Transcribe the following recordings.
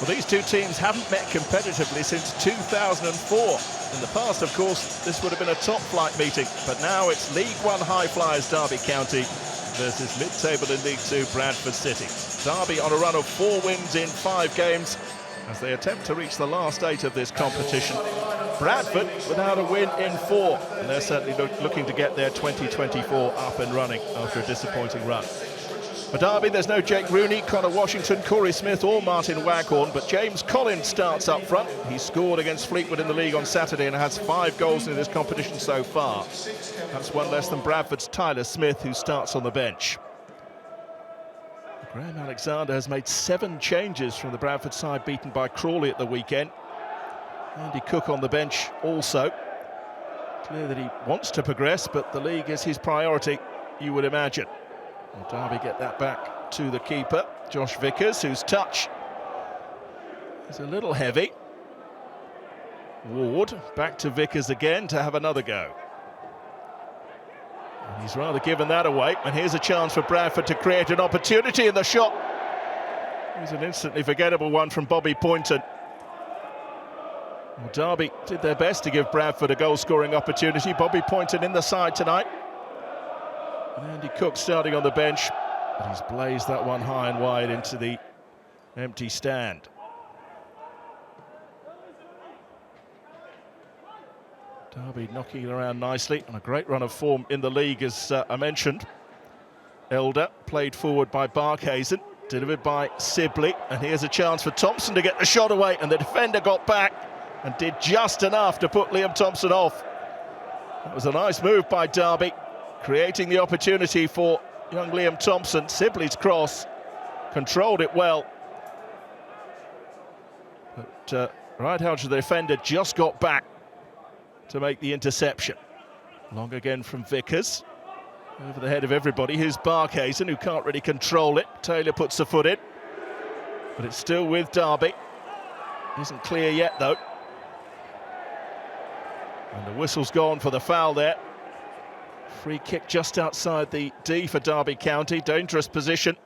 Well, these two teams haven't met competitively since 2004. In the past, of course, this would have been a top-flight meeting, but now it's League One high flyers Derby County versus mid-table in League Two Bradford City. Derby on a run of 4 wins in 5 games as they attempt to reach the last 8 of this competition. Bradford without a win in 4, and they're certainly looking to get their 2024 up and running after a disappointing run. For Derby, there's no Jake Rooney, Connor Washington, Corey Smith or Martin Waghorn, but James Collins starts up front. He scored against Fleetwood in the league on Saturday and has 5 goals in this competition so far. That's 1 less than Bradford's Tyler Smith, who starts on the bench. Graham Alexander has made 7 changes from the Bradford side beaten by Crawley at the weekend. Andy Cook on the bench also. Clear that he wants to progress, but the league is his priority, you would imagine. Will Derby get that back to the keeper, Josh Vickers, whose touch is a little heavy. Ward back to Vickers again to have another go. And he's rather given that away, and here's a chance for Bradford to create an opportunity in the shot. It was an instantly forgettable one from Bobby Poynton. Well, Derby did their best to give Bradford a goal-scoring opportunity. Bobby Poynton in the side tonight. And Andy Cook starting on the bench, but he's blazed that one high and wide into the empty stand. Derby knocking it around nicely on a great run of form in the league, as I mentioned. Elder played forward by Barkhazen, delivered by Sibley, and here's a chance for Thompson to get the shot away, and the defender got back and did just enough to put Liam Thompson off. That was a nice move by Derby, creating the opportunity for young Liam Thompson. Sibley's cross, controlled it well. But right out to the defender, just got back to make the interception. Long again from Vickers. Over the head of everybody. Here's Barkhazen, who can't really control it. Taylor puts the foot in. But it's still with Derby. Isn't clear yet, though. And the whistle's gone for the foul there. Free kick just outside the D for Derby County. Dangerous position.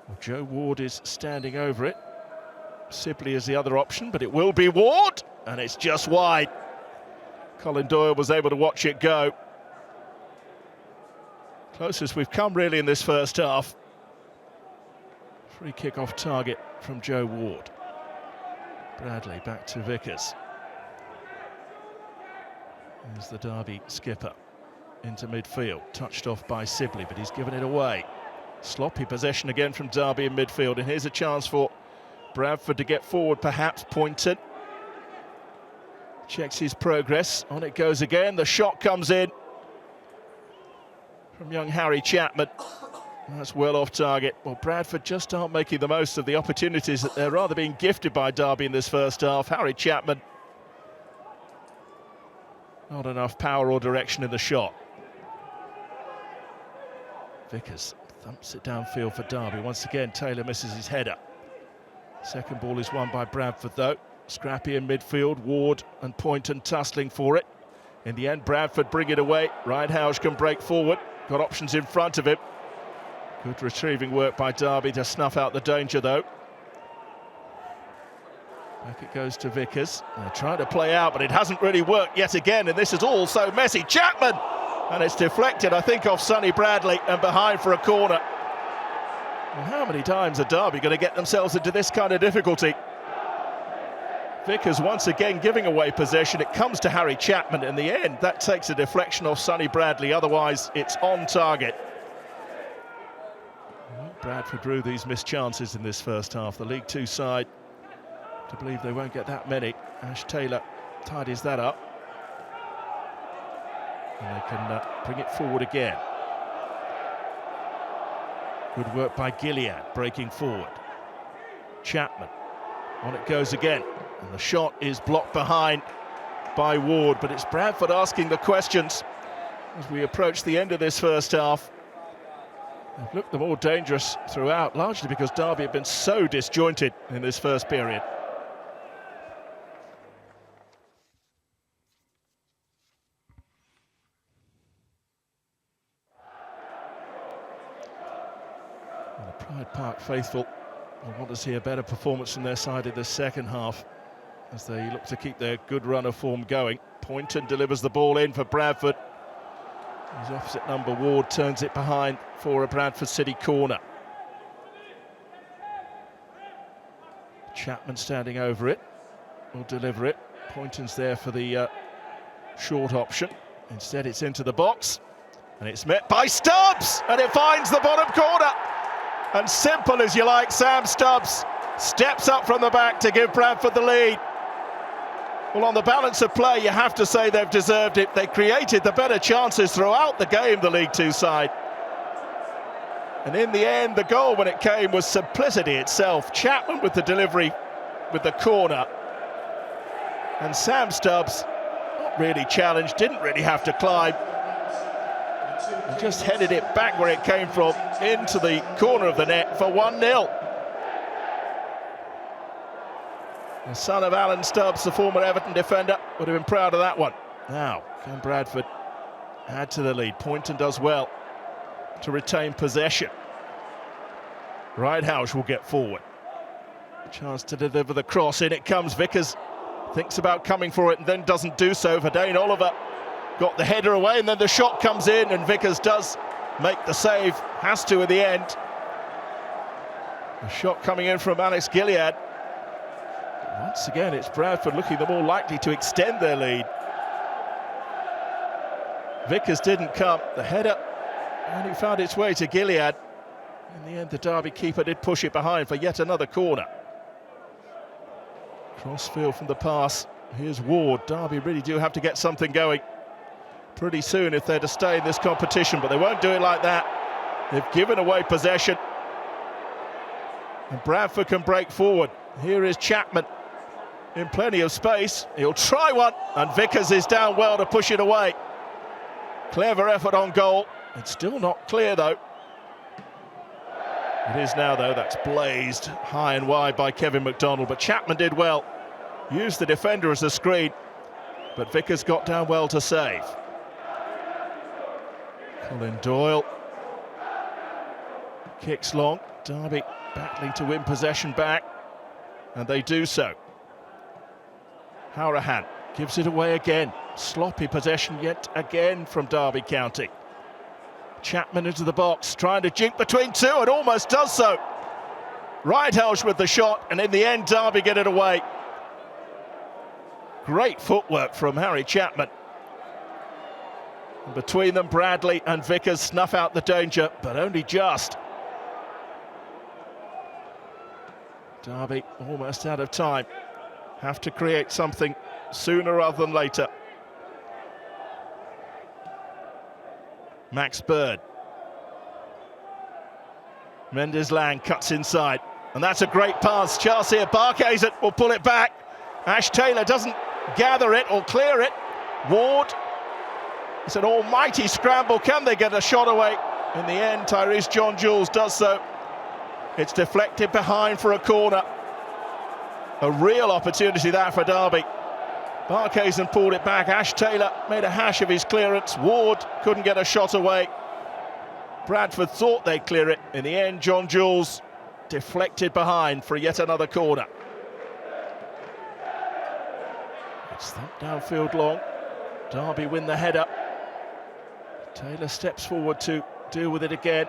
Well, Joe Ward is standing over it. Sibley is the other option, but it will be Ward, and it's just wide. Colin Doyle was able to watch it go. Closest we've come really in this first half. Free kick off target from Joe Ward. Bradley back to Vickers. There's the Derby skipper into midfield, touched off by Sibley, but he's given it away. Sloppy possession again from Derby in midfield, and here's a chance for Bradford to get forward, perhaps. Poynton checks his progress, on it goes again, the shot comes in from young Harry Chapman. That's well off target. Well, Bradford just aren't making the most of the opportunities that they're rather being gifted by Derby in this first half. Harry Chapman, not enough power or direction in the shot. Vickers thumps it downfield for Derby. Once again, Taylor misses his header. Second ball is won by Bradford, though. Scrappy in midfield, Ward and Poynton tussling for it. In the end, Bradford bring it away. Ridehouse can break forward. Got options in front of him. Good retrieving work by Derby to snuff out the danger, though. Back it goes to Vickers. They're trying to play out, but it hasn't really worked yet again, and this is all so messy. Chapman! And it's deflected, I think, off Sonny Bradley and behind for a corner. Well, how many times are Derby going to get themselves into this kind of difficulty? Vickers once again giving away possession. It comes to Harry Chapman in the end. That takes a deflection off Sonny Bradley. Otherwise, it's on target. Well, Bradford drew these missed chances in this first half. The League Two side, to believe they won't get that many. Ash Taylor tidies that up. And they can bring it forward again. Good work by Gilead, breaking forward. Chapman, on it goes again. And the shot is blocked behind by Ward, but it's Bradford asking the questions as we approach the end of this first half. They've looked the more dangerous throughout, largely because Derby have been so disjointed in this first period. And the Pride Park faithful I want to see a better performance from their side in the second half as they look to keep their good run of form going. Poynton delivers the ball in for Bradford. His opposite number, Ward, turns it behind for a Bradford City corner. Chapman standing over it, will deliver it. Poynton's there for the short option. Instead it's into the box, and it's met by Stubbs, and it finds the bottom corner. And simple as you like, Sam Stubbs steps up from the back to give Bradford the lead. Well, on the balance of play, you have to say they've deserved it. They created the better chances throughout the game, the League Two side. And in the end, the goal, when it came, was simplicity itself. Chapman with the delivery, with the corner. And Sam Stubbs, not really challenged, didn't really have to climb. And just headed it back where it came from, into the corner of the net for 1-0. The son of Alan Stubbs, the former Everton defender, would have been proud of that one. Now, can Bradford add to the lead? Poynton does well to retain possession. Ridehouse will get forward. Chance to deliver the cross. In it comes. Vickers thinks about coming for it and then doesn't do so. Verdane Oliver got the header away, and then the shot comes in, and Vickers does make the save. Has to in the end. A shot coming in from Alex Gilead. Once again, it's Bradford looking the more likely to extend their lead. Vickers didn't come. The header only found its way to Gilead. In the end, the Derby keeper did push it behind for yet another corner. Crossfield from the pass. Here's Ward. Derby really do have to get something going pretty soon if they're to stay in this competition, but they won't do it like that. They've given away possession. And Bradford can break forward. Here is Chapman in plenty of space. He'll try one, and Vickers is down well to push it away. Clever effort on goal. It's still not clear, though. It is now, though. That's blazed high and wide by Kevin McDonald, but Chapman did well. Used the defender as a screen, but Vickers got down well to save. Colin Doyle kicks long. Derby battling to win possession back, and they do so. Hourahan gives it away again. Sloppy possession yet again from Derby County. Chapman into the box, trying to jink between two, and almost does so. Ridehouse with the shot, and in the end, Derby get it away. Great footwork from Harry Chapman. And between them, Bradley and Vickers snuff out the danger, but only just. Derby almost out of time. Have to create something sooner rather than later. Max Bird. Mendes-Lang cuts inside, and that's a great pass. Chelsea Barkhuizen will pull it back. Ash Taylor doesn't gather it or clear it. Ward. It's an almighty scramble. Can they get a shot away? In the end, Tyrese John-Jules does so. It's deflected behind for a corner. A real opportunity that for Derby. Barkhuizen pulled it back. Ash Taylor made a hash of his clearance. Ward couldn't get a shot away. Bradford thought they'd clear it. In the end, John-Jules deflected behind for yet another corner. It's thumped downfield long. Derby win the header. Taylor steps forward to deal with it again.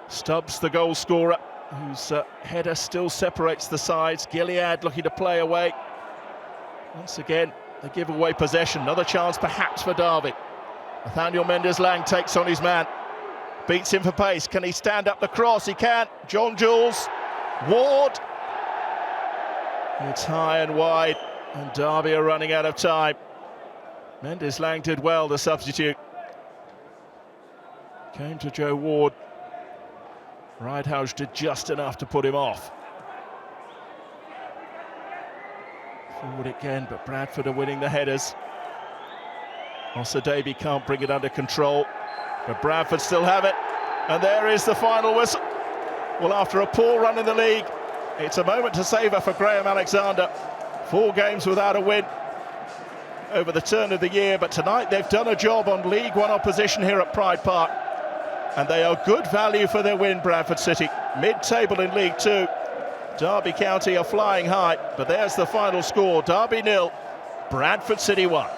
Stubbs, the goal scorer, whose header still separates the sides. Gilead looking to play away. Once again, they give away possession. Another chance perhaps for Derby. Nathaniel Mendes-Lang takes on his man. Beats him for pace. Can he stand up the cross? He can. John-Jules. Ward. It's high and wide, and Derby are running out of time. Mendes-Lang did well, the substitute. Came to Joe Ward. Ridehouse did just enough to put him off. Forward again, but Bradford are winning the headers. Osadebe can't bring it under control, but Bradford still have it. And there is the final whistle. Well, after a poor run in the league, it's a moment to savour for Graham Alexander. 4 games without a win over the turn of the year, but tonight they've done a job on League One opposition here at Pride Park. And they are good value for their win, Bradford City. Mid-table in League Two. Derby County are flying high, but there's the final score. Derby 0, Bradford City 1.